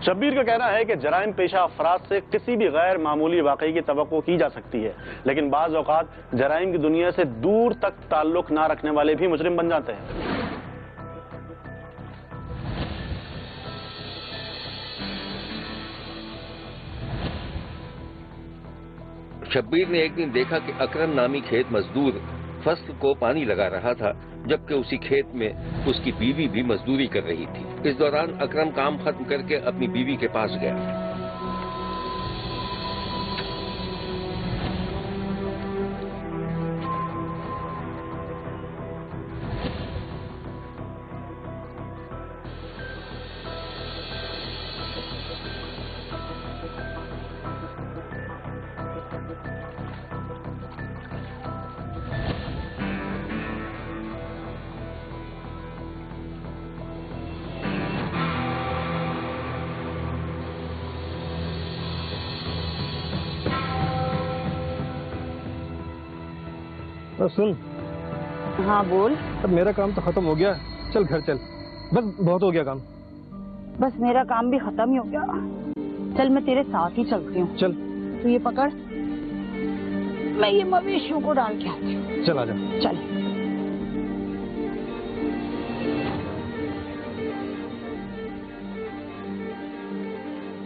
शब्बीर का कहना है कि जराइम पेशा अफराद से किसी भी गैर मामूली वाकई की तवक्को की जा सकती है, लेकिन बाज़ औक़ात जराइम की दुनिया से दूर तक ताल्लुक ना रखने वाले भी मुजरिम बन जाते हैं। शब्बीर ने एक दिन देखा कि अकरम नामी खेत मजदूर फसल को पानी लगा रहा था, जबकि उसी खेत में उसकी बीवी भी मजदूरी कर रही थी। इस दौरान अकरम काम खत्म करके अपनी बीवी के पास गया। सुन। हाँ बोल। अब मेरा काम तो खत्म हो गया, चल घर चल, बस बहुत हो गया काम। बस मेरा काम भी खत्म ही हो गया, चल मैं तेरे साथ ही चलती हूँ। चल तू ये पकड़, मैं ये मवेशियों को डाल के आती हूँ। चल आजा। चल।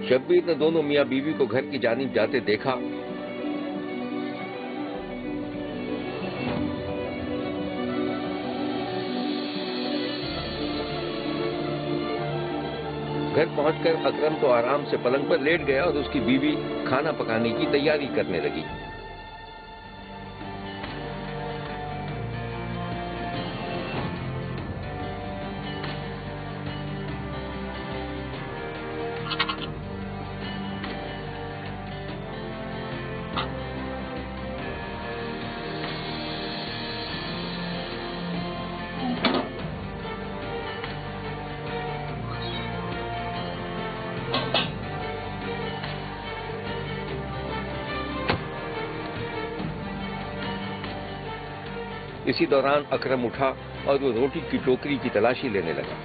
शब्बीर ने दोनों मियाँ बीवी को घर की जानिब जाते देखा। घर पहुंचकर अकरम तो आराम से पलंग पर लेट गया और उसकी बीवी खाना पकाने की तैयारी करने लगी। इसी दौरान अकरम उठा और वो रोटी की टोकरी की तलाशी लेने लगा।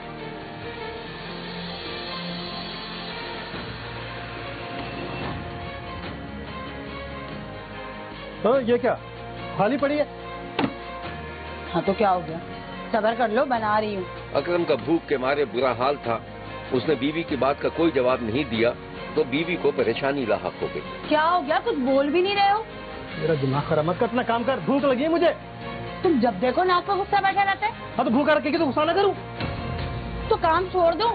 तो ये क्या खाली पड़ी है? हाँ तो क्या हो गया, सब्र कर लो, बना रही हूँ। अकरम का भूख के मारे बुरा हाल था। उसने बीवी की बात का कोई जवाब नहीं दिया तो बीवी को परेशानी लाहक हो गई। क्या हो गया, कुछ बोल भी नहीं रहे हो? मेरा दिमाग खराब मत कर, अपना काम कर, भूख लगी है मुझे। तुम जब देखो नाक पर गुस्सा बैठा रहता है। हाँ तो भूखा रखेगी तो गुस्सा ना करूं? तो काम छोड़ दो,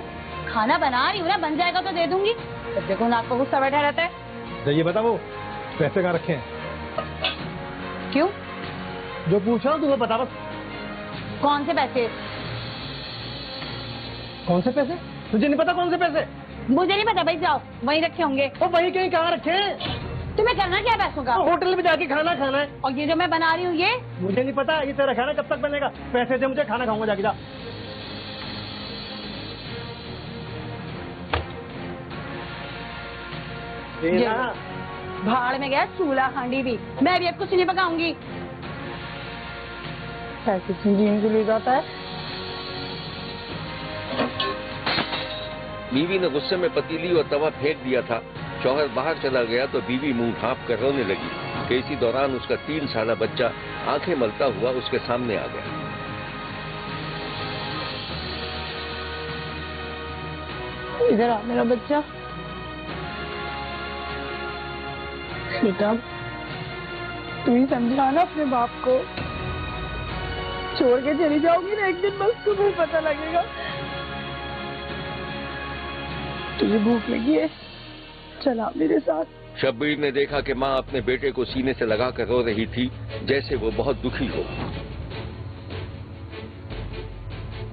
खाना बना रही हूँ ना, बन जाएगा तो दे दूंगी। जब देखो नाक पर गुस्सा बैठा रहता है। तो ये बता, वो पैसे कहाँ रखे हैं? क्यों? जो पूछ रहा हूँ तुम्हें बता बस। कौन से पैसे? कौन से पैसे? तुझे नहीं पता कौन से पैसे? मुझे नहीं पता भाई, जाओ वहीं रखे होंगे। वो वहीं कहीं कहाँ रखे हैं? तुम्हें करना क्या पैसों का? होटल में जाके खाना खाना है। और ये जो मैं बना रही हूँ ये? मुझे नहीं पता, ये तेरा खाना कब तक बनेगा। पैसे दे मुझे, खाना खाऊंगा जाके। जा। भाड़ में गया चूल्हा हांडी भी, मैं भी अब कुछ नहीं पकाऊंगी। पैसे जीने के लिए जाता है। बीवी ने गुस्से में पतीली और तवा फेंक दिया था। शौहर बाहर चला गया तो बीवी मुंह ढांप कर रोने लगी कि इसी दौरान उसका 3 साला बच्चा आंखें मलता हुआ उसके सामने आ गया। इधर आ मेरा बच्चा। बेटा तू ही समझाना अपने बाप को, छोड़ के चली जाओगी ना एक दिन, बस तुम्हें पता लगेगा। तुझे भूख लगी है, चला मेरे साथ। शब्बीर ने देखा कि माँ अपने बेटे को सीने से लगाकर रो रही थी, जैसे वो बहुत दुखी हो।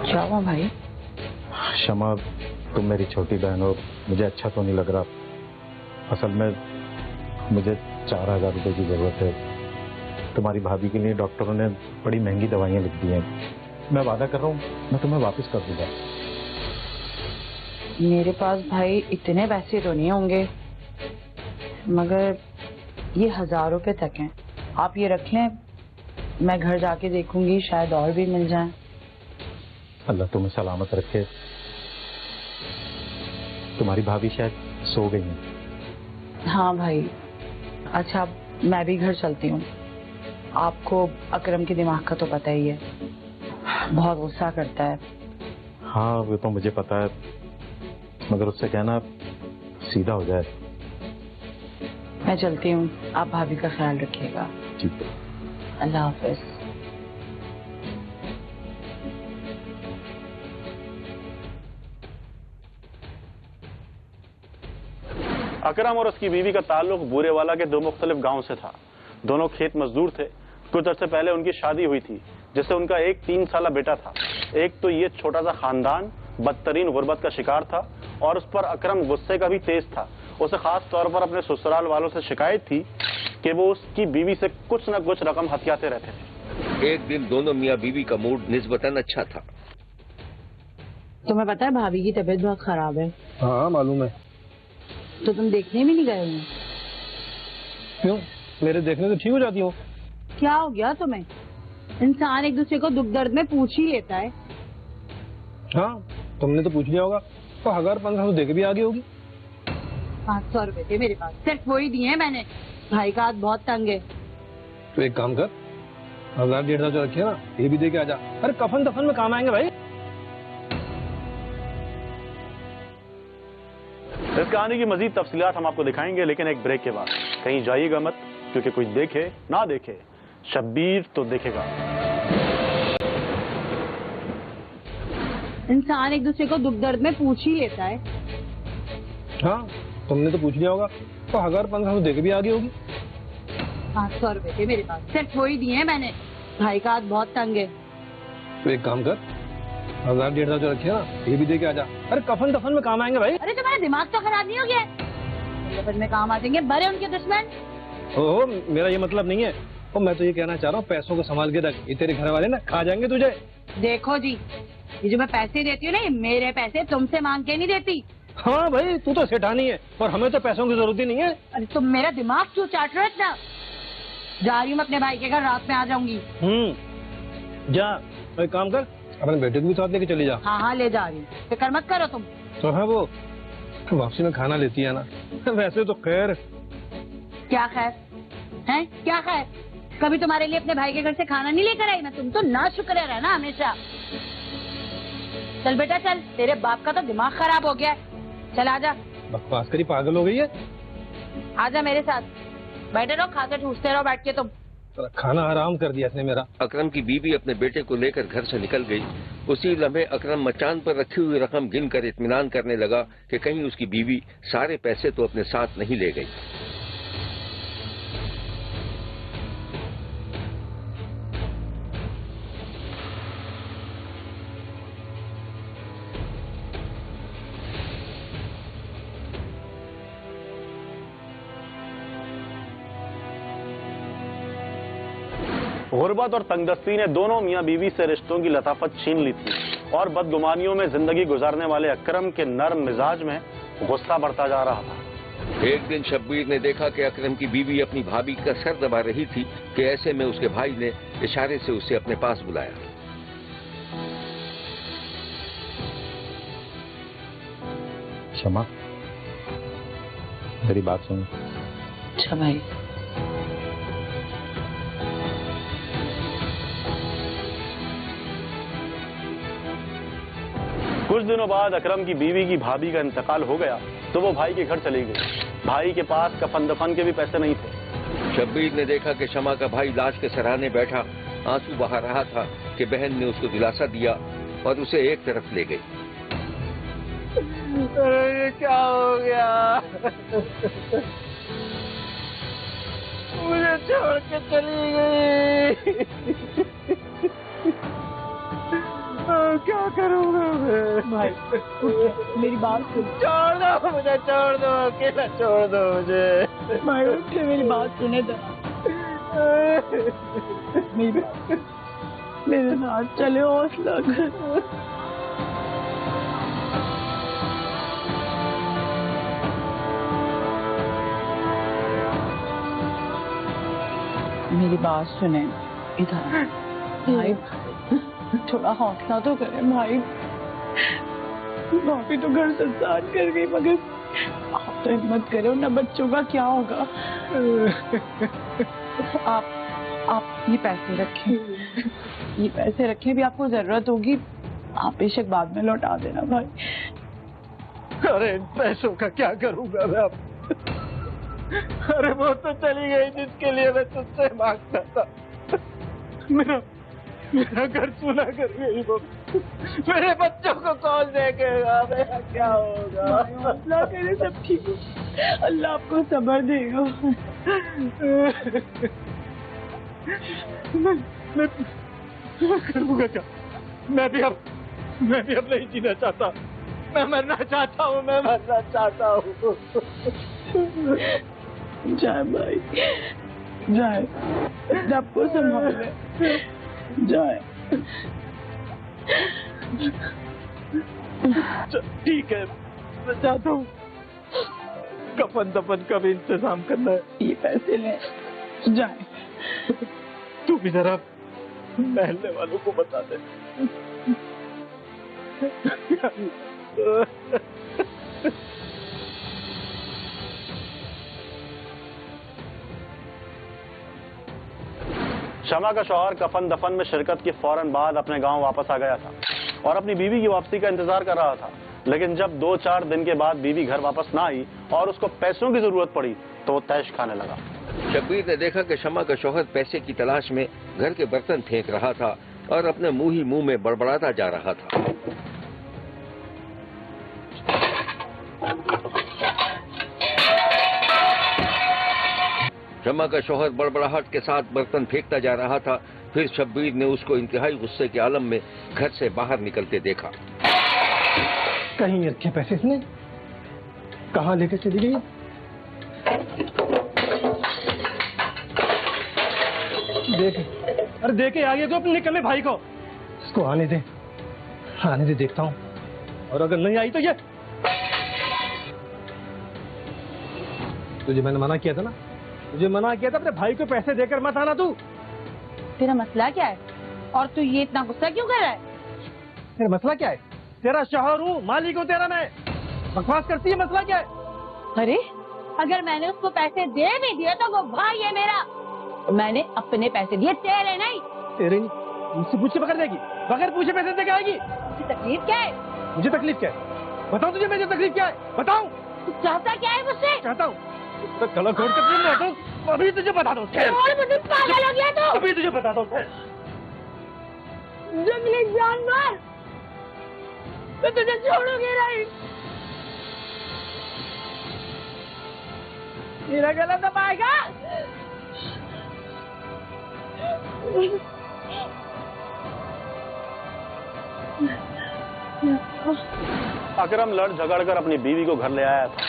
क्या हुआ भाई? शमा, तुम मेरी छोटी बहन हो, मुझे अच्छा तो नहीं लग रहा। असल में मुझे 4000 रुपए की जरूरत है। तुम्हारी भाभी के लिए डॉक्टरों ने बड़ी महंगी दवाइयाँ लिख दी हैं। मैं वादा कर रहा हूँ मैं तुम्हें वापस कर दूंगा। मेरे पास भाई इतने पैसे तो नहीं होंगे, मगर ये 1000 रुपए तक हैं। आप ये रख लें, मैं घर जाके देखूंगी, शायद और भी मिल जाए। अल्लाह तुम्हें सलामत रखे। तुम्हारी भाभी शायद सो गई हैं। हाँ भाई, अच्छा मैं भी घर चलती हूँ। आपको अकरम के दिमाग का तो पता ही है, बहुत गुस्सा करता है। हाँ वो तो मुझे पता है, मगर उससे कहना सीधा हो जाए। मैं चलती हूँ, आप भाभी का ख्याल रखिएगा। ठीक है, अल्लाह हाफिज। अकरम और उसकी बीवी का ताल्लुक बूरेवाला के दो मुख्तलिफ गांव से था। दोनों खेत मजदूर थे। कुछ अर्से पहले उनकी शादी हुई थी, जिससे उनका एक 3 साला बेटा था। एक तो ये छोटा सा खानदान बदतरीन गुर्बत का शिकार था, और उस पर अकरम गुस्से का भी तेज था। उसे खास तौर पर अपने ससुराल वालों से शिकायत थी कि वो उसकी बीवी से कुछ न कुछ रकम हथियाते रहते थे। एक दिन दोनों मियाँ बीवी का मूड निस्बतन अच्छा था। तुम्हें पता है भाभी की तबीयत बहुत खराब है। हाँ मालूम है। तो तुम देखने भी नहीं गए हो? क्यों, मेरे देखने से ठीक हो जाती हो? क्या हो गया तुम्हें? इंसान एक दूसरे को दुख दर्द में पूछ ही लेता है। हाँ, तुमने तो पूछ लिया होगा, तो 1500 दे के भी आगे होगी। 500 रुपए थे मेरे पास, सिर्फ वही दिए हैं मैंने। भाई का हाथ बहुत तंग है। तो एक काम कर, 1000-1500 जो रखे ना, ये भी दे के आ जा। अरे कफन दफन में काम आएंगे भाई। इस कहानी की मजीद तफसीलात हम आपको दिखाएंगे, लेकिन एक ब्रेक के बाद। कहीं जाइएगा मत, क्योंकि कुछ देखे ना देखे, शब्बीर तो देखेगा। इंसान एक दूसरे को दुख दर्द में पूछ ही लेता है। हाँ, तुमने तो पूछ लिया होगा, तो 1500 दे के भी आगे होगी। 500 रुपए थे मेरे पास, सिर्फ वही दिए हैं मैंने। भाई का हाथ बहुत तंग है। तो एक काम कर, 1000-1500 जो रखे ना, ये भी दे के आ जा। अरे कफन दफन में काम आएंगे भाई। अरे तुम्हारा दिमाग तो खराब नहीं हो गया? दफन में काम आ जाएंगे, बड़े उनके दुश्मन। ओहो, मेरा ये मतलब नहीं है। और मैं तो ये कहना चाह रहा हूँ, पैसों को संभाल के रख, ये तेरे घर वाले ना खा जाएंगे तुझे। देखो जी, ये जो मैं पैसे देती हूँ ना, ये मेरे पैसे, तुमसे मांग के नहीं देती। हाँ भाई, तू तो सेठानी है, और हमें तो पैसों की जरूरत ही नहीं है। अरे तुम मेरा दिमाग क्यों चाट रहे हो इतना? जा रही हूँ मैं अपने भाई के घर, रात में आ जाऊंगी। जा, एक काम कर, अपने बेटे को भी साथ लेके चली जा। हाँ हाँ, ले जा रही हूँ, फिक्र मत करो तुम। तो है वो वापसी में खाना लेती है ना। वैसे तो खैर। क्या खैर है? क्या खैर? कभी तुम्हारे लिए अपने भाई के घर से खाना नहीं लेकर आई ना? तुम तो ना शुक्र है ना हमेशा। चल बेटा चल, तेरे बाप का तो दिमाग खराब हो गया है। चल आजा। बकवास करी पागल हो गई है। आजा मेरे साथ, बैठे रहो, खाते ठूसते रहो बैठ के तुम। खाना हराम कर दिया इसने मेरा। अकरम की बीवी अपने बेटे को लेकर घर से निकल गई। उसी लम्हे अकरम मचान पर रखी हुई रकम गिनकर इत्मीनान करने लगा कि कहीं उसकी बीवी सारे पैसे तो अपने साथ नहीं ले गई। गुर्बत और तंगदस्ती ने दोनों मियाँ बीवी से रिश्तों की लताफत छीन ली थी, और बदगुमानियों में जिंदगी गुजारने वाले अकरम के नर्म मिजाज में गुस्सा बढ़ता जा रहा था। एक दिन शब्बीर ने देखा कि अकरम की बीवी अपनी भाभी का सर दबा रही थी कि ऐसे में उसके भाई ने इशारे से उसे अपने पास बुलाया। क्षमा, मेरी बात सुनो। अच्छा भाई। कुछ दिनों बाद अकरम की बीवी की भाभी का इंतकाल हो गया, तो वो भाई के घर चली गई। भाई के पास कफन दफन के भी पैसे नहीं थे। शब्बीर ने देखा कि शमा का भाई लाश के सराहने बैठा आंसू बहा रहा था कि बहन ने उसको दिलासा दिया और उसे एक तरफ ले गई। ये क्या हो गया? मुझे छोड़ के चली गई। क्या करूँगा मैं? भाई मेरी बात सुन। छोड़ दो मुझे, छोड़ दो, अकेला छोड़ दो मुझे। भाई उठ के मेरी बात सुने तो। मेरे साथ चले, हौसला कर। मेरी बात सुने, इधर भाई, थोड़ा हौसला तो करें भाई। भाभी तो घर संसार कर गई, मगर आप तो हिम्मत करो ना, बच्चों का क्या होगा। आप ये पैसे रखें, ये पैसे रखें, भी आपको जरूरत होगी, आप बेशक बाद में लौटा देना भाई। अरे इन पैसों का क्या करूंगा मैं अब? अरे वो तो चली गई जिसके लिए मैं तुझसे मांगता था। मेरा घर सुना कर गई वो। मेरे बच्चों को कौन देखेगा? मेरा क्या होगा? अल्लाह करे सब ठीक हो, अल्लाह आपको सब्र देगा। मैं करूंगा क्या? मैं भी अब नहीं जीना चाहता। मैं मरना चाहता हूँ, मैं मरना चाहता हूँ। जाए भाई, जाए, आपको संभाल ले, जाए। ठीक है, मैं चाहता हूँ। कफन दफन का भी इंतजाम करना है। ये पैसे ले, जाए। तू भी जरा महल्ले वालों को बता दे। शमा का शौहर कफन दफन में शिरकत के फौरन बाद अपने गांव वापस आ गया था और अपनी बीवी की वापसी का इंतजार कर रहा था। लेकिन जब 2-4 दिन के बाद बीवी घर वापस ना आई और उसको पैसों की जरूरत पड़ी तो वो तैश खाने लगा। शब्बीर ने देखा कि शमा का शौहर पैसे की तलाश में घर के बर्तन फेंक रहा था और अपने मुंह ही मुंह में बड़बड़ाता जा रहा था। शमा का शौहर बड़बड़ाहट के साथ बर्तन फेंकता जा रहा था। फिर शब्बीर ने उसको इंतहाई गुस्से के आलम में घर से बाहर निकलते देखा। कहीं रखे पैसे इसने, कहाँ लेके चली गई? देख, अरे देखे आगे को अपने निकलने भाई को। इसको आने दे देखता हूँ, और अगर नहीं आई तो ये। तुझे मैंने मना किया था ना, तुझे मना किया था अपने भाई को पैसे देकर मत आना। तू, तेरा मसला क्या है और तू ये इतना गुस्सा क्यों कर रहा है? तेरा मसला क्या है? तेरा शौहर हूँ, मालिक हूँ तेरा मैं, बकवास करती है। मसला क्या है? अरे अगर मैंने उसको पैसे दे भी दिए तो वो भाई है मेरा, मैंने अपने पैसे दिए, तेरे नहीं। तेरे नहीं, मुझसे पूछे पकड़ देगी, बगैर पूछे पैसे दे के आएगी। तुझे तकलीफ क्या है? मुझे तकलीफ क्या है? बताओ तुझे मेरी तकलीफ क्या है? बताओ। तू चाहता क्या है मुझसे? चाहता हूँ तो गला घोट कर अभी तुझे बता दो। और मुझे पागल हो गया तो अभी तुझे बता दो। जंगली जानवर, मैं तुझे छोड़ूंगी नहीं। मेरा गला दबाएगा? अकरम लड़ झगड़ कर अपनी बीवी को घर ले आया था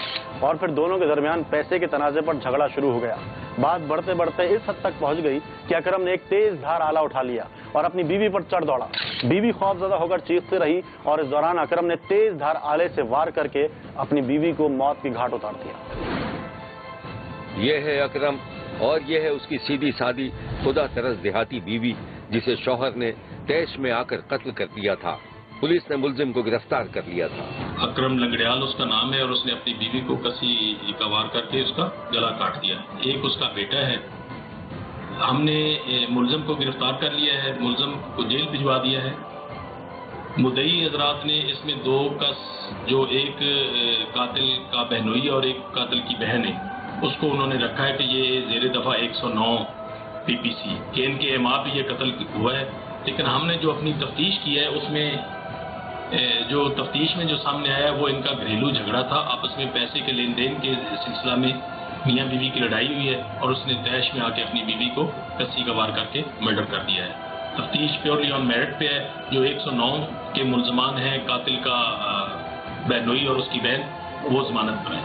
और फिर दोनों के दरमियान पैसे के तनाजे पर झगड़ा शुरू हो गया। बात बढ़ते बढ़ते इस हद तक पहुंच गई कि अकरम ने एक तेज धार आला उठा लिया और अपनी बीवी पर चढ़ दौड़ा। बीवी खौफजदा होकर चीखती रही और इस दौरान अकरम ने तेज धार आले से वार करके अपनी बीवी को मौत की घाट उतार दिया। यह है अकरम और यह है उसकी सीधी सादी खुदा तरस देहाती बीवी, जिसे शौहर ने तैश में आकर कत्ल कर दिया था। पुलिस ने मुलजिम को गिरफ्तार कर लिया था। अकरम लंगड़ियाल उसका नाम है और उसने अपनी बीवी को कसी का वार करके उसका गला काट दिया। एक उसका बेटा है। हमने मुलजिम को गिरफ्तार कर लिया है, मुलजिम को जेल भिजवा दिया है। मुद्दई हजरात ने इसमें 2 कस, जो एक कातिल का बहनोई और एक कातिल की बहन है, उसको उन्होंने रखा है कि ये जेर दफा 109 PPC के इनके एमा पे ये कत्ल हुआ है। लेकिन हमने जो अपनी तफ्तीश की है उसमें जो तफ्तीश में जो सामने आया वो इनका घरेलू झगड़ा था। आपस में पैसे के लेन देन के सिलसिला में मियाँ बीवी की लड़ाई हुई है और उसने तैश में आके अपनी बीवी को कस्सी का वार करके मर्डर कर दिया है। तफ्तीश प्योरली ऑन मेरिट पे है। जो 109 के मुलजमान हैं, कातिल का बहनोई और उसकी बहन, वो जमानत पर है।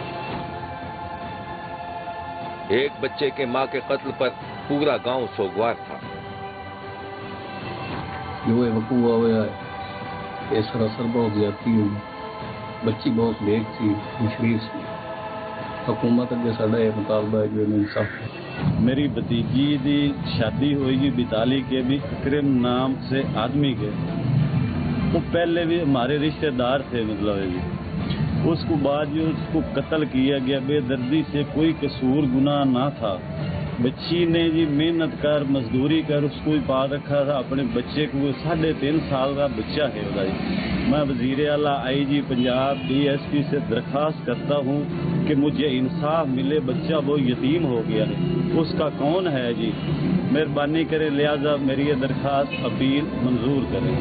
एक बच्चे के मां के कत्ल पर पूरा गांव सोगवार था। जो वकूआ हुआ है ये सरासर बहुत ज्यादा हुई। बच्ची बहुत नेक थी, शरीफ थी। हुकूमत अगे साडा यह मुतालबा है जो इंसाफ। मेरी भतीजी की शादी होगी 42 के भी अकरम नाम से आदमी के वो पहले भी हमारे रिश्तेदार थे, मतलब है जी। उसको बाद जो उसको कत्ल किया गया, बेदर्दी से, कोई कसूर गुनाह ना था। बच्ची ने जी मेहनत कर, मजदूरी कर, उसको ही पाल रखा था अपने बच्चे को। 3.5 साल का बच्चा है उसका जी। मैं वजीर आला IG पंजाब DSP से दरख्वास्त करता हूँ कि मुझे इंसाफ मिले। बच्चा वो यतीम हो गया है, उसका कौन है जी? मेहरबानी करें, लिहाजा मेरी ये दरख्वास्त अपील मंजूर करें।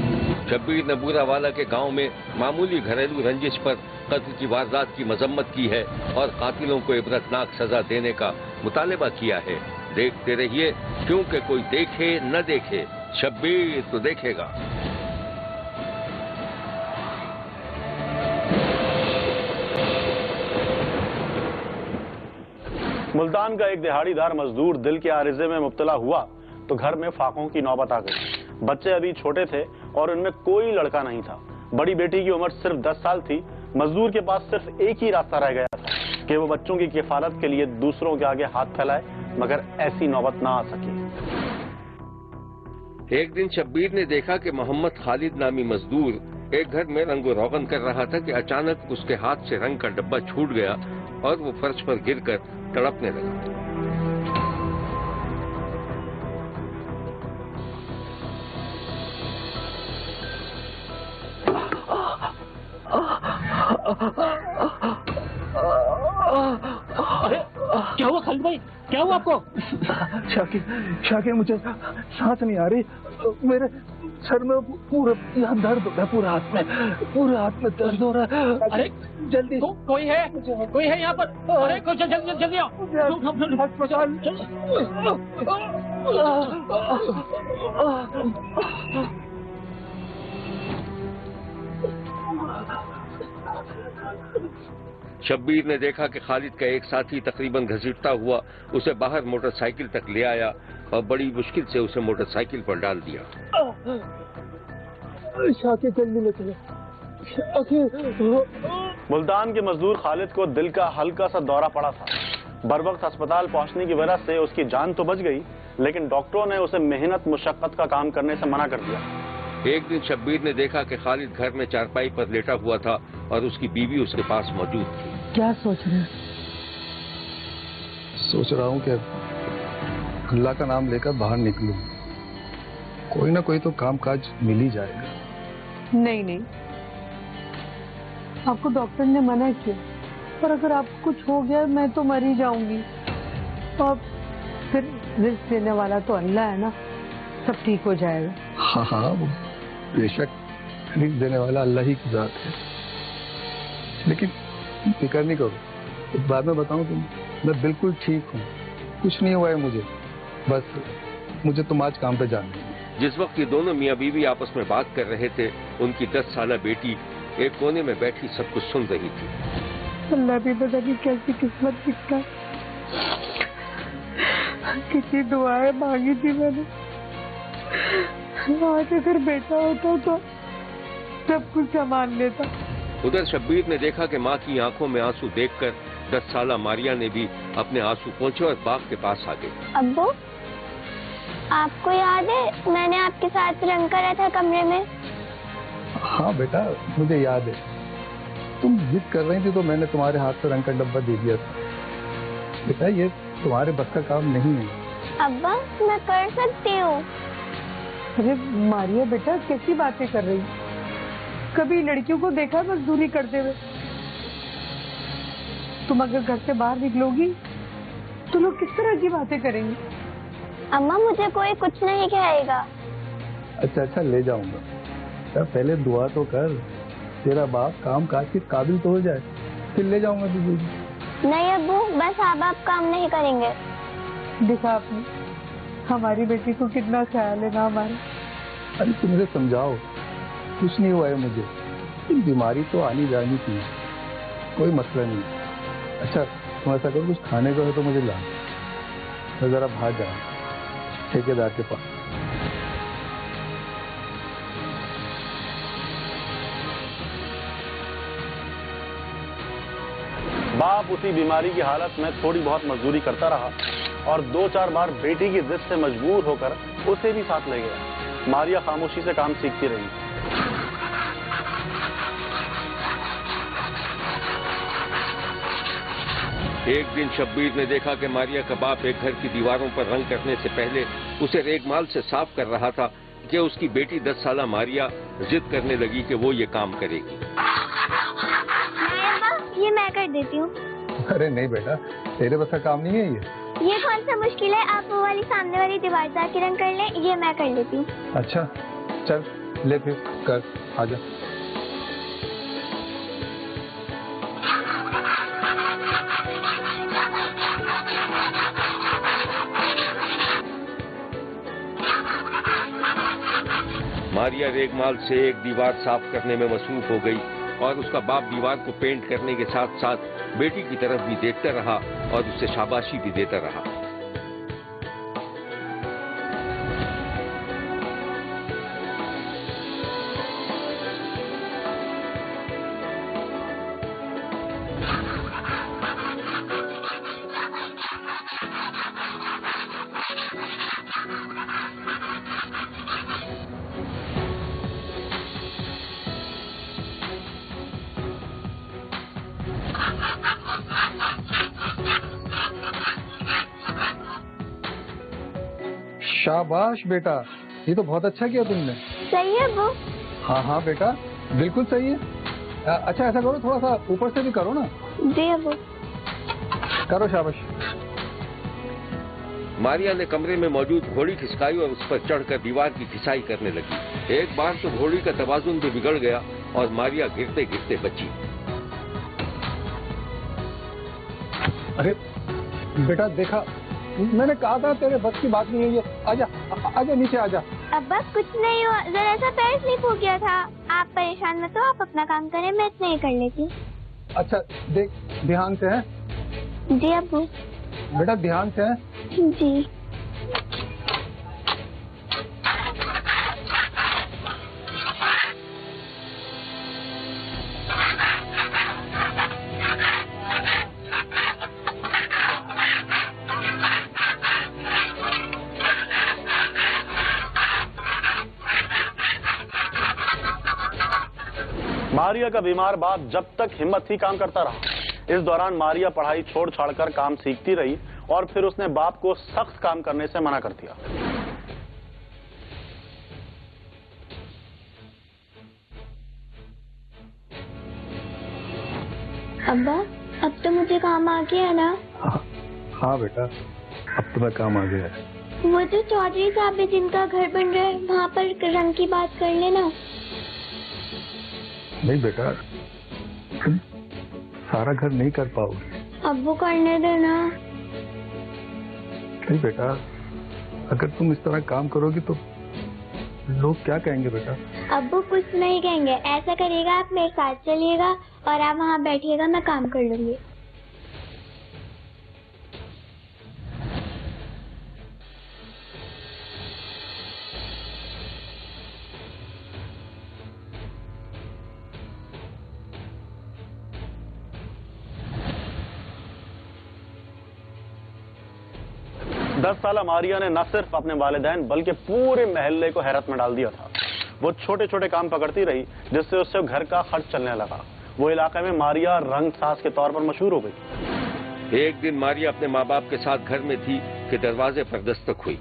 शब्बीर ने बूरावाला के गांव में मामूली घरेलू रंजिश पर कत्ल की वारदात की मजम्मत की है और कातिलों को इबरतनाक सजा देने का मुतालबा किया है। देखते रहिए, क्योंकि कोई देखे न देखे, शब्बीर तो देखेगा। मुल्तान का एक दिहाड़ीदार मजदूर दिल के आरिजे में मुब्तला हुआ तो घर में फाकों की नौबत आ गई। बच्चे अभी छोटे थे और उनमें कोई लड़का नहीं था। बड़ी बेटी की उम्र सिर्फ 10 साल थी। मजदूर के पास सिर्फ एक ही रास्ता रह गया था कि वो बच्चों की किफालत के लिए दूसरों के आगे हाथ फैलाए, मगर ऐसी नौबत ना आ सकी। एक दिन शब्बीर ने देखा कि मोहम्मद खालिद नामी मजदूर एक घर में रंगो रोगन कर रहा था कि अचानक उसके हाथ से रंग का डब्बा छूट गया और वो फर्श पर गिरकर तड़पने लगा। अरे क्या हुआ खालिद भाई, क्या हुआ आपको? शाकिर मुझे सांस नहीं आ रही। मेरे सर में पूरा यहाँ दर्द हो रहा है, पूरे हाथ में दर्द हो रहा है। अरे जल्दी कोई है यहाँ पर? अरे कोई जल्दी आओ अस्पताल। शब्बीर ने देखा कि खालिद का एक साथी तकरीबन घसीटता हुआ उसे बाहर मोटरसाइकिल तक ले आया और बड़ी मुश्किल से उसे मोटरसाइकिल पर डाल दिया। शाकिर जल्दी ले चलो। मुल्तान के मजदूर खालिद को दिल का हल्का सा दौरा पड़ा था। बरवक्त अस्पताल पहुंचने की वजह से उसकी जान तो बच गई, लेकिन डॉक्टरों ने उसे मेहनत मुशक्कत का काम करने से मना कर दिया। एक दिन शब्बीर ने देखा कि खालिद घर में चारपाई पर लेटा हुआ था और उसकी बीवी उसके पास मौजूद थी। क्या सोच रहे हैं? सोच रहा हूँ कि अल्लाह का नाम लेकर बाहर निकलूं। कोई ना कोई तो काम काज मिल ही जाएगा। नहीं, आपको डॉक्टर ने मना किया, पर अगर आपको कुछ हो गया मैं तो मर ही जाऊंगी। और फिर रिस्क देने वाला तो अल्लाह है ना, सब ठीक हो जाएगा। हाँ, वो बेशक रिस्क देने वाला अल्लाह ही की जात है। लेकिन फिक्र नहीं करो, एक बात मैं बताऊं तुम, मैं बिल्कुल ठीक हूँ, कुछ नहीं हुआ है मुझे। बस मुझे तुम आज काम पे जाना है। जिस वक्त ये दोनों मियाँ बीवी आपस में बात कर रहे थे, उनकी 10 साला बेटी एक कोने में बैठी सब कुछ सुन रही थी। अल्लाह भी पता नहीं कैसी किस्मत दिखता, कितनी दुआएं मांगी थी मैंने। आज अगर बेटा होता तो सब कुछ संभाल लेता। उधर शब्बीर ने देखा कि माँ की आंखों में आंसू देखकर 10 साला मारिया ने भी अपने आंसू पोंछे और बाग के पास आ गई। अब्बू, आपको याद है मैंने आपके साथ रंग करा था कमरे में? हाँ बेटा, मुझे याद है। तुम जिद कर रही थी तो मैंने तुम्हारे हाथ से रंग का डब्बा दे दिया था। बेटा, ये तुम्हारे बस का काम नहीं है। अब्बा, मैं कर सकती हूँ। अरे मारिया बेटा, कैसी बातें कर रही? कभी लड़कियों को देखा मजदूरी करते हुए? तुम अगर घर से बाहर निकलोगी तो लोग किस तरह की बातें करेंगे? अम्मा, मुझे कोई कुछ नहीं कहेगा। अच्छा, ले जाऊंगा। तो पहले दुआ तो कर, तेरा बाप काम काज के काबिल तो हो जाए, फिर ले जाऊंगा तुझे। नहीं अब्बू, बस आप काम नहीं करेंगे। देखा आपने, हमारी बेटी को कितना ख्याल है ना हमारा। अरे तुम मुझे समझाओ, कुछ नहीं हुआ है मुझे। बीमारी तो आनी जानी थी, कोई मसला नहीं। अच्छा, तुम ऐसा करो, कुछ खाने को है तो मुझे ला। मैं जरा बाहर जाऊँ ठेकेदार के पास। बाप उसी बीमारी की हालत में थोड़ी बहुत मजदूरी करता रहा और 2-4 बार बेटी की जिद से मजबूर होकर उसे भी साथ ले गया। मारिया खामोशी से काम सीखती रही। एक दिन शब्बीर ने देखा कि मारिया का बाप एक घर की दीवारों पर रंग करने से पहले उसे रेगमाल से साफ कर रहा था कि उसकी बेटी 10 साला मारिया जिद करने लगी कि वो ये काम करेगी। ये मैं कर देती हूँ। अरे नहीं बेटा, तेरे बस का काम नहीं है ये कौन सा मुश्किल है, आप वो वाली सामने वाली दीवार जाके रंग कर लें, ये मैं कर लेती हूँ। अच्छा चल ले फिर कर, आजा। मारिया रेगमाल से एक दीवार साफ करने में मसरूफ हो गई और उसका बाप दीवार को पेंट करने के साथ साथ बेटी की तरफ भी देखता रहा और उसे शाबाशी भी देता रहा। शाबाश बेटा, ये तो बहुत अच्छा किया तुमने। सही है वो? हाँ हाँ बेटा, बिल्कुल सही है। अच्छा ऐसा करो, थोड़ा सा ऊपर से भी करो ना। जी वो करो, शाबाश। मारिया ने कमरे में मौजूद घोड़ी खिसकाई और उस पर चढ़कर दीवार की घिसाई करने लगी। एक बार तो घोड़ी का तवाजुन भी बिगड़ गया और मारिया गिरते गिरते बची। अरे बेटा देखा, मैंने कहा था तेरे बस की बात नहीं है ये। आजा आजा, नीचे आजा। अब्बा कुछ नहीं हुआ, जरा सा पैर स्लिप हो गया था। आप परेशान मत हो, आप अपना काम करें, मैं इतना ही कर लेती हूँ। अच्छा देख, ध्यान से है। जी अब्बू। बेटा ध्यान से है। जी। मारिया का बीमार बाप जब तक हिम्मत ही काम करता रहा। इस दौरान मारिया पढ़ाई छोड़ छाड़कर काम सीखती रही और फिर उसने बाप को सख्त काम करने से मना कर दिया। अब्बा अब तो मुझे काम आ गया ना? हाँ बेटा, अब तुम्हें काम आ गया है। वो जो चौधरी साहब है जिनका घर बन रहा है, वहाँ पर रंग की बात कर लेना। नहीं बेटा, तुम सारा घर नहीं कर पाओगे। अब वो करने देना। नहीं बेटा, अगर तुम इस तरह काम करोगी तो लोग क्या कहेंगे बेटा? अब वो कुछ नहीं कहेंगे। ऐसा करिएगा, आप मेरे साथ चलिएगा और आप वहाँ बैठिएगा, मैं काम कर लूंगी। दस साला मारिया ने न सिर्फ अपने वालिदैन बल्कि पूरे महल्ले को हैरत में डाल दिया था। वो छोटे छोटे काम पकड़ती रही जिससे उससे घर का खर्च चलने लगा। वो इलाके में मारिया रंग सास के तौर पर मशहूर हो गई। एक दिन मारिया अपने माँ बाप के साथ घर में थी कि दरवाजे पर दस्तक हुई।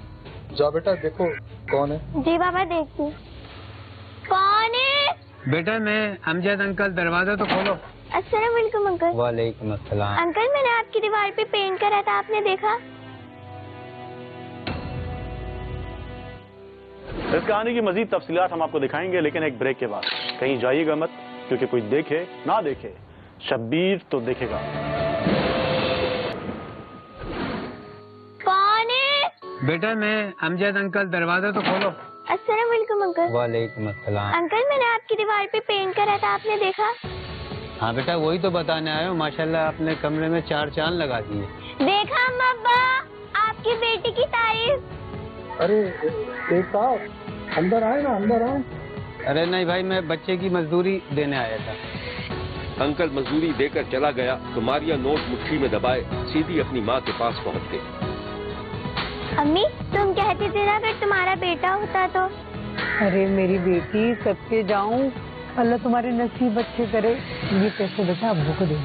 जाओ बेटा देखो कौन है। जी बाबा देखती। कौन है? बेटा मैं अमजद अंकल, दरवाजा तो खोलो। अस्सलाम वालेकुम अंकल। वालेकुम अस्सलाम। अंकल मैंने आपकी दीवार पे पेंट करा था, आपने देखा? इस कहानी की मजीद तफसीलात हम आपको दिखाएंगे, लेकिन एक ब्रेक के बाद। कहीं जाइएगा मत, क्योंकि कोई देखे ना देखे, शब्बीर तो देखेगा। कौन है? बेटा मैं अमजद अंकल, दरवाजा तो खोलो। अस्सलाम वालेकुम अंकल। वालेकुम अस्सलाम। अंकल मैंने आपकी दीवार पे पेंट करा था, आपने देखा? हाँ बेटा वही तो बताने आए हो। माशाल्लाह आपने कमरे में 4 चांद लगा दिए। देखा अब्बा, आपकी बेटी की तारीफ। अरे एक साहब, अंदर आए ना, अंदर आए। अरे नहीं भाई, मैं बच्चे की मजदूरी देने आया था। अंकल मजदूरी देकर चला गया तो मारिया नोट मुट्ठी में दबाए सीधी अपनी माँ के पास पहुँच गई। अम्मी तुम कहती थी ना अगर तुम्हारा बेटा होता तो। अरे मेरी बेटी, सबके जाऊं, अल्लाह तुम्हारे नसीब अच्छे करे। ये पैसे बेटा अब्बू को दे।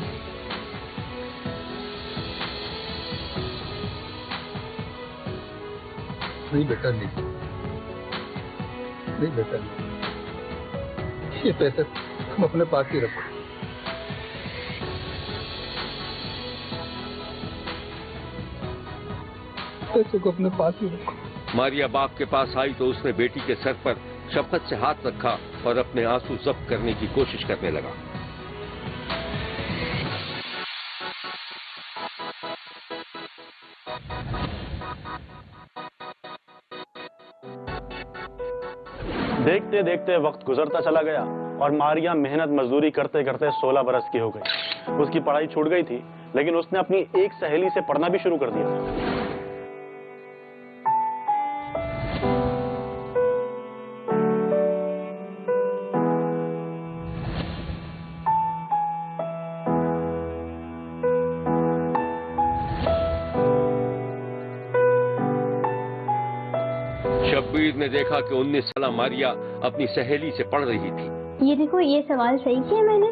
नहीं बेटा, नहीं बेटा, नहीं। ये पैसे तुम अपने पास ही रखो। पैसे को अपने पास ही रखो। मारिया बाप के पास आई तो उसने बेटी के सर पर शफकत से हाथ रखा और अपने आंसू जब्त करने की कोशिश करने लगा। देखते देखते वक्त गुजरता चला गया और मारिया मेहनत मजदूरी करते करते 16 बरस की हो गई। उसकी पढ़ाई छूट गई थी, लेकिन उसने अपनी एक सहेली से पढ़ना भी शुरू कर दिया था। शब्बीर ने देखा कि 19 साला मारिया अपनी सहेली से पढ़ रही थी। ये देखो, ये सवाल सही किया मैंने।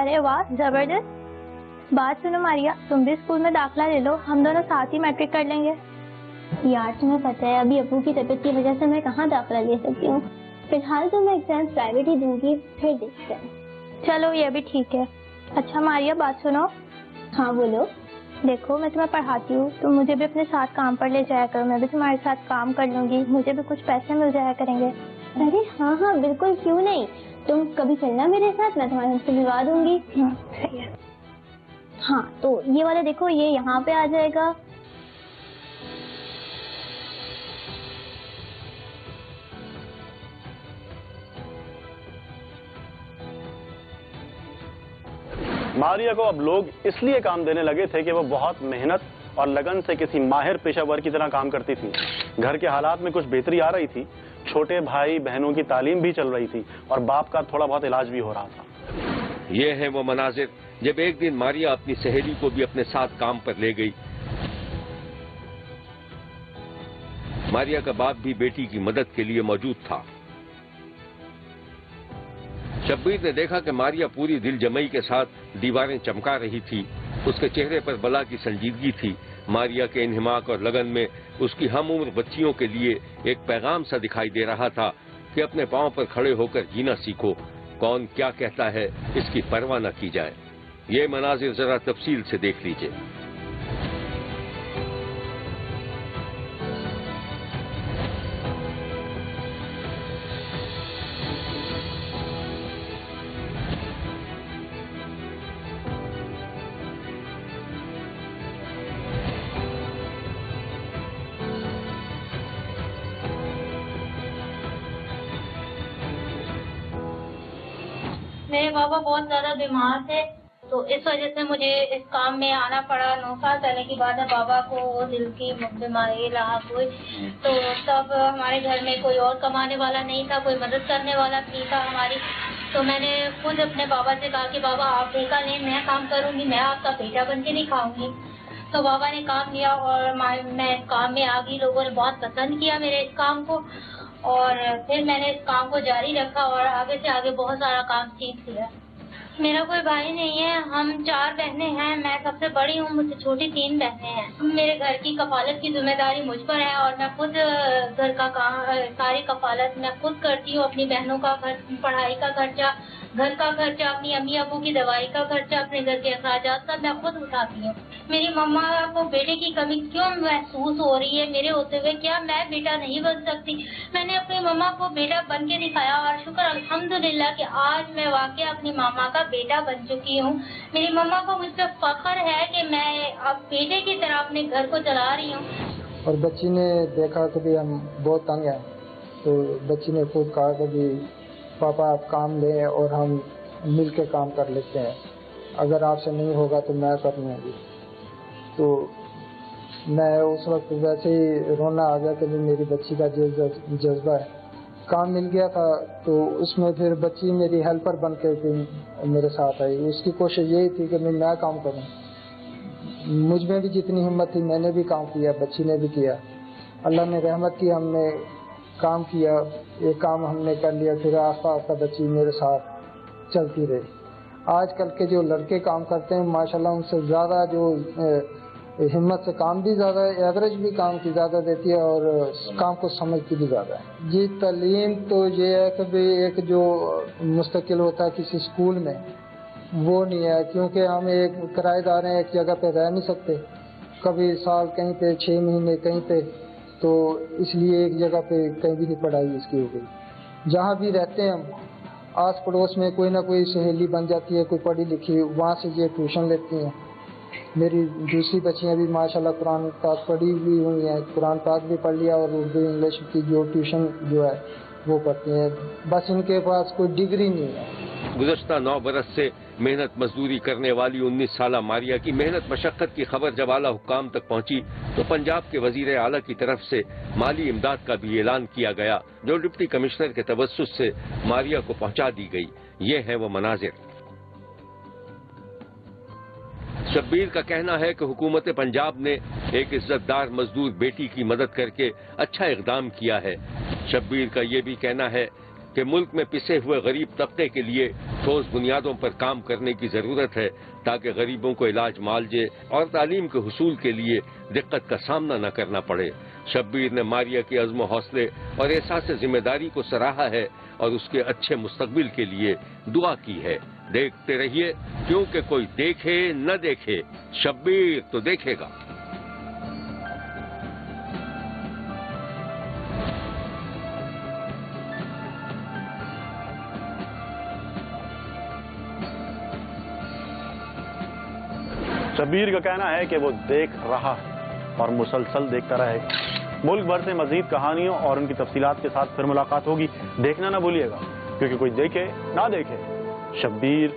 अरे वाह, जबरदस्त। बात सुनो मारिया, तुम भी स्कूल में दाखिला ले लो, हम दोनों साथ ही मैट्रिक कर लेंगे। यार तुम्हें पता है अभी अब्बू की तबीयत की वजह से मैं कहाँ दाखिला ले सकती हूँ। फिलहाल तो मैं एग्जाम प्राइवेट ही दूंगी, फिर देखते हैं। चलो ये भी ठीक है। अच्छा मारिया बात सुनो। हाँ बोलो। देखो मैं तुम्हें पढ़ाती हूँ, तुम मुझे भी अपने साथ काम पर ले जाया करो, मैं भी तुम्हारे साथ काम कर लूंगी, मुझे भी कुछ पैसे मिल जाया करेंगे। अरे हाँ हाँ बिल्कुल, क्यों नहीं। तुम कभी चलना मेरे साथ, मैं तुम्हारे से मिलवा दूंगी। सही है। हाँ तो ये वाला देखो, ये यहाँ पे आ जाएगा। मारिया को अब लोग इसलिए काम देने लगे थे कि वो बहुत मेहनत और लगन से किसी माहिर पेशेवर की तरह काम करती थी। घर के हालात में कुछ बेहतरी आ रही थी, छोटे भाई बहनों की तालीम भी चल रही थी और बाप का थोड़ा बहुत इलाज भी हो रहा था। ये है वो मनाजिर जब एक दिन मारिया अपनी सहेली को भी अपने साथ काम पर ले गई। मारिया का बाप भी बेटी की मदद के लिए मौजूद था। शब्बीर ने देखा कि मारिया पूरी दिलजमई के साथ दीवारें चमका रही थी। उसके चेहरे पर बला की संजीदगी थी। मारिया के इन्हिमाक और लगन में उसकी हम उम्र बच्चियों के लिए एक पैगाम सा दिखाई दे रहा था कि अपने पांव पर खड़े होकर जीना सीखो, कौन क्या कहता है इसकी परवाह न की जाए। ये मनाजिर जरा तफसील से देख लीजिए। मेरे बाबा बहुत ज्यादा बीमार थे, तो इस वजह से मुझे इस काम में आना पड़ा। 9 साल पहले की बात है, बाबा को दिल की बीमारी लाक हुई, तो तब हमारे घर में कोई और कमाने वाला नहीं था, कोई मदद करने वाला नहीं था हमारी। तो मैंने खुद अपने बाबा से कहा कि बाबा आप ठेका लें, मैं काम करूंगी, मैं आपका बेटा बन के दिखाऊंगी। तो बाबा ने काम लिया और मैं इस काम में आ गई। लोगों ने बहुत पसंद किया मेरे इस काम को और फिर मैंने इस काम को जारी रखा और आगे से आगे बहुत सारा काम सीख लिया। मेरा कोई भाई नहीं है, हम 4 बहनें हैं, मैं सबसे बड़ी हूँ, मुझसे छोटी 3 बहनें हैं। मेरे घर की कफालत की जिम्मेदारी मुझ पर है और मैं खुद घर का काम, सारी कफालत मैं खुद करती हूँ। अपनी बहनों का पढ़ाई का खर्चा, घर का खर्चा, अपनी अम्मी अबू की दवाई का खर्चा, अपने घर के अखराजात सब मैं खुद उठाती हूँ। मेरी मम्मा को बेटे की कमी क्यों महसूस हो रही है मेरे होते हुए? क्या मैं बेटा नहीं बन सकती? मैंने अपनी मम्मा को बेटा बन के दिखाया और शुक्र अल्हम्दुलिल्लाह कि आज मैं वाकई अपनी मामा का बेटा बन चुकी हूँ। मेरी मम्मा को मुझ पर फख्र है कि मैं अब बेटे की तरह अपने घर को चला रही हूँ। और बच्ची ने देखा कि भी हम बहुत तंग हैं, तो बच्ची ने खुद कहा कि भी पापा आप काम लें और हम मिल के काम कर लेते हैं, अगर आपसे नहीं होगा तो मैं कर लूँगी। तो मैं उस वक्त वैसे ही रोना आ गया कि मेरी बच्ची का जो जज्बा है, काम मिल गया था तो उसमें फिर बच्ची मेरी हेल्पर बन के मेरे साथ आई। उसकी कोशिश यही थी कि मैं काम करूं। मुझ में भी जितनी हिम्मत थी मैंने भी काम किया, बच्ची ने भी किया। अल्लाह ने रहमत की, हमने काम किया, ये काम हमने कर लिया। फिर आस्ता आस्ता बच्ची मेरे साथ चलती रही। आजकल के जो लड़के काम करते हैं माशाल्लाह उनसे ज़्यादा जो हिम्मत से काम भी ज़्यादा है, एवरेज भी काम की ज़्यादा देती है और काम को समझती भी ज़्यादा है। जी तालीम तो ये है कि भाई एक जो मुस्तकिल होता है किसी स्कूल में वो नहीं है, क्योंकि हम एक किराएदार हैं, एक जगह पे रह नहीं सकते, कभी साल कहीं पे 6 महीने कहीं पे, तो इसलिए एक जगह पे कहीं भी नहीं पढ़ाई इसकी हो गई। जहाँ भी रहते हैं हम आस पड़ोस में कोई ना कोई सहेली बन जाती है, कोई पढ़ी लिखी, वहाँ से ये ट्यूशन लेती हैं। मेरी दूसरी बच्चियाँ भी माशाल्लाह कुरान पाक पढ़ी हुई हुई हैं, कुरान पाक भी पढ़ लिया और उर्दू इंग्लिश की जो ट्यूशन जो है वो पढ़ती हैं, बस इनके पास कोई डिग्री नहीं है। गुज़श्ता 9 बरस से मेहनत मजदूरी करने वाली 19 साला मारिया की मेहनत मशक्कत की खबर जब आला हुक्काम तक पहुंची तो पंजाब के वजीर आला की तरफ से माली इमदाद का भी ऐलान किया गया, जो डिप्टी कमिश्नर के तवस्सुस से मारिया को पहुंचा दी गई। ये है वो मनाजिर। शब्बीर का कहना है कि हुकूमत पंजाब ने एक इज्जतदार मजदूर बेटी की मदद करके अच्छा इकदाम किया है। शब्बीर का ये भी कहना है कि मुल्क में पिसे हुए गरीब तबके के लिए ठोस बुनियादों पर काम करने की जरूरत है ताकि गरीबों को इलाज मुआवजे और तालीम के हुसूल के लिए दिक्कत का सामना न करना पड़े। शब्बीर ने मारिया के अज़्म हौसले और एहसास जिम्मेदारी को सराहा है और उसके अच्छे मुस्तकबिल के लिए दुआ की है। देखते रहिए, क्योंकि कोई देखे न देखे, शब्बीर तो देखेगा। शब्बीर का कहना है कि वो देख रहा है और मुसलसल देखता रहेगा। मुल्क भर से मजीद कहानियों और उनकी तफसीलात के साथ फिर मुलाकात होगी। देखना ना भूलिएगा, क्योंकि कोई देखे ना देखे, शब्बीर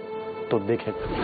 तो देखेगा।